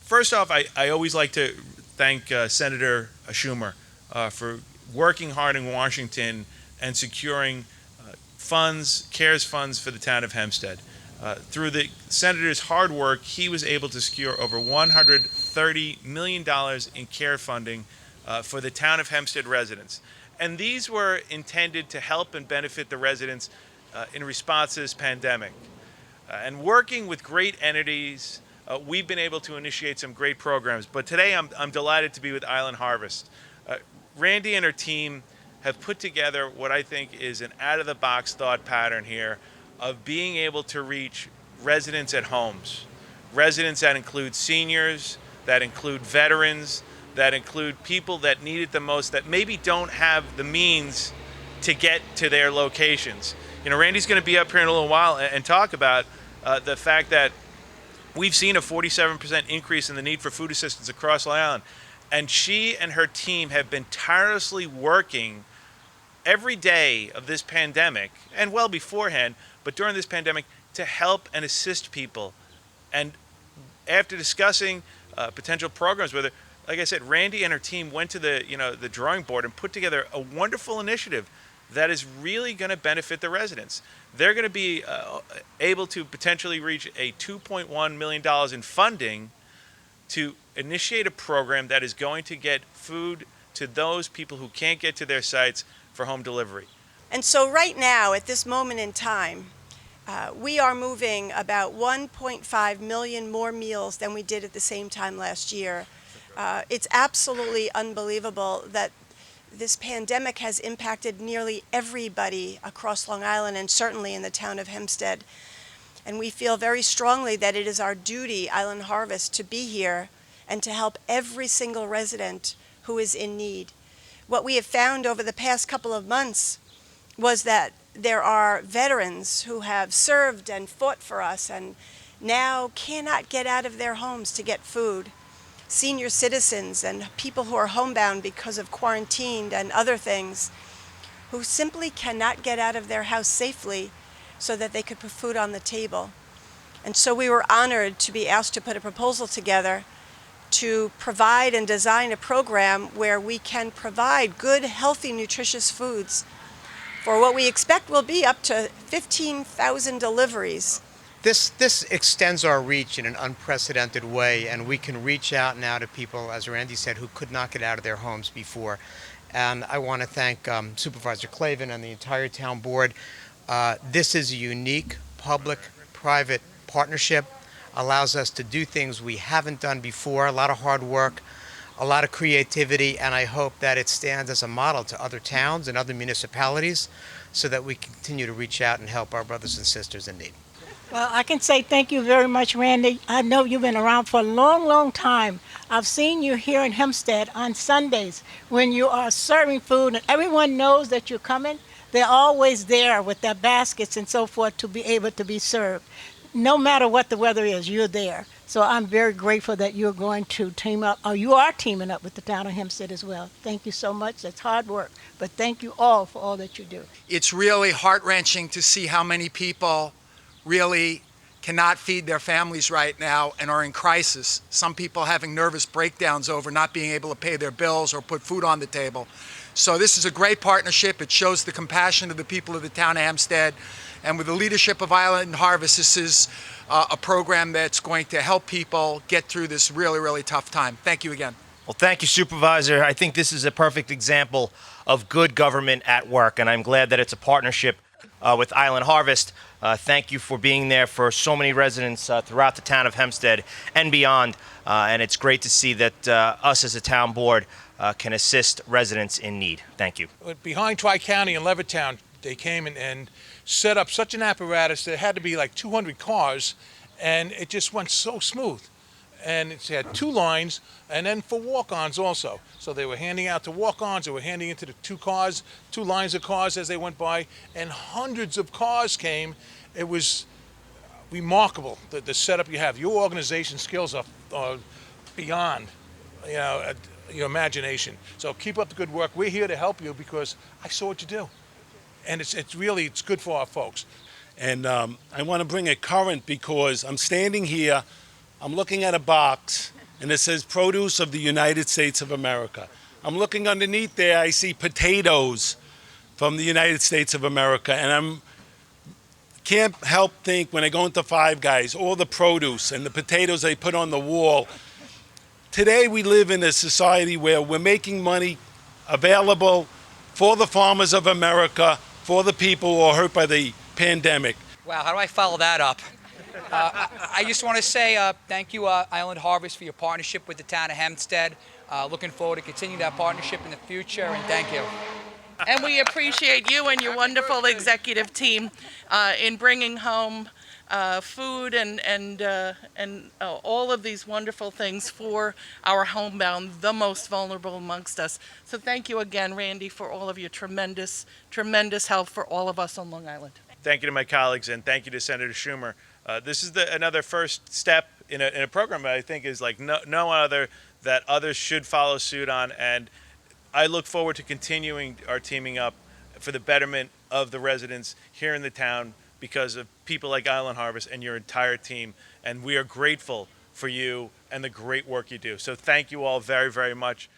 First off, I always like to thank Senator Schumer for working hard in Washington and securing CARES funds for the town of Hempstead. Through the senator's hard work, he was able to secure over $130 million in CARE funding for the town of Hempstead residents. And these were intended to help and benefit the residents in response to this pandemic. And working with great entities, we've been able to initiate some great programs. But today I'm delighted to be with Island Harvest. Randy and her team have put together what I think is an out-of-the-box thought pattern here of being able to reach residents at homes. Residents that include seniors, that include veterans, that include people that need it the most, that maybe don't have the means to get to their locations. You know, Randy's going to be up here in a little while and talk about the fact that we've seen a 47% increase in the need for food assistance across Long Island. And she and her team have been tirelessly working every day of this pandemic, and well beforehand, but during this pandemic, to help and assist people. And after discussing potential programs with her, like I said, Randy and her team went to the drawing board and put together a wonderful initiative that is really going to benefit the residents. They're going to be able to potentially reach a $2.1 million in funding to initiate a program that is going to get food to those people who can't get to their sites for home delivery. And so right now, at this moment in time, we are moving about 1.5 million more meals than we did at the same time last year. It's absolutely unbelievable that this pandemic has impacted nearly everybody across Long Island and certainly in the town of Hempstead. And we feel very strongly that it is our duty, Island Harvest, to be here and to help every single resident who is in need. What we have found over the past couple of months was that there are veterans who have served and fought for us and now cannot get out of their homes to get food. Senior citizens and people who are homebound because of quarantine and other things, who simply cannot get out of their house safely so that they could put food on the table. And so we were honored to be asked to put a proposal together to provide and design a program where we can provide good, healthy, nutritious foods for what we expect will be up to 15,000 deliveries. This extends our reach in an unprecedented way, and we can reach out now to people, as Randy said, who could not get out of their homes before. And I want to thank Supervisor Clavin and the entire town board. This is a unique public-private partnership, allows us to do things we haven't done before, a lot of hard work, a lot of creativity, and I hope that it stands as a model to other towns and other municipalities so that we continue to reach out and help our brothers and sisters in need. Well, I can say thank you very much, Randy. I know you've been around for a long, long time. I've seen you here in Hempstead on Sundays when you are serving food and everyone knows that you're coming. They're always there with their baskets and so forth to be able to be served. No matter what the weather is, you're there. So I'm very grateful that you're going to team up, or you are teaming up with the town of Hempstead as well. Thank you so much. That's hard work. But thank you all for all that you do. It's really heart-wrenching to see how many people really cannot feed their families right now and are in crisis. Some people having nervous breakdowns over not being able to pay their bills or put food on the table. So this is a great partnership. It shows the compassion of the people of the town of Hempstead. And with the leadership of Island Harvest, this is a program that's going to help people get through this really, really tough time. Thank you again. Well, thank you, Supervisor. I think this is a perfect example of good government at work, and I'm glad that it's a partnership with Island Harvest. Thank you for being there for so many residents throughout the town of Hempstead and beyond. And it's great to see that us as a town board can assist residents in need. Thank you. Behind Tri-County and Levittown, they came and set up such an apparatus that it had to be like 200 cars, and it just went so smooth. And it had two lines, and then for walk-ons also. So they were handing out to walk-ons, they were handing into the two lines of cars as they went by, and hundreds of cars came. It was remarkable, the setup you have. Your organization skills are beyond, your imagination. So keep up the good work. We're here to help you because I saw what you do. And it's good for our folks. And I want to bring it current because I'm standing here, I'm looking at a box, and it says produce of the United States of America. I'm looking underneath there, I see potatoes from the United States of America, and I'm can't help think when I go into Five Guys, all the produce and the potatoes they put on the wall. Today we live in a society where we're making money available for the farmers of America, for the people who are hurt by the pandemic. Wow, how do I follow that up? I just want to say thank you, Island Harvest, for your partnership with the Town of Hempstead. Looking forward to continuing that partnership in the future, and thank you. And we appreciate you and your wonderful executive team in bringing home food and all of these wonderful things for our homebound, the most vulnerable amongst us. So thank you again, Randy, for all of your tremendous, tremendous help for all of us on Long Island. Thank you to my colleagues, and thank you to Senator Schumer. This is another first step in a program that I think is like no other that others should follow suit on, and I look forward to continuing our teaming up for the betterment of the residents here in the town because of people like Island Harvest and your entire team. And we are grateful for you and the great work you do. So thank you all very, very much.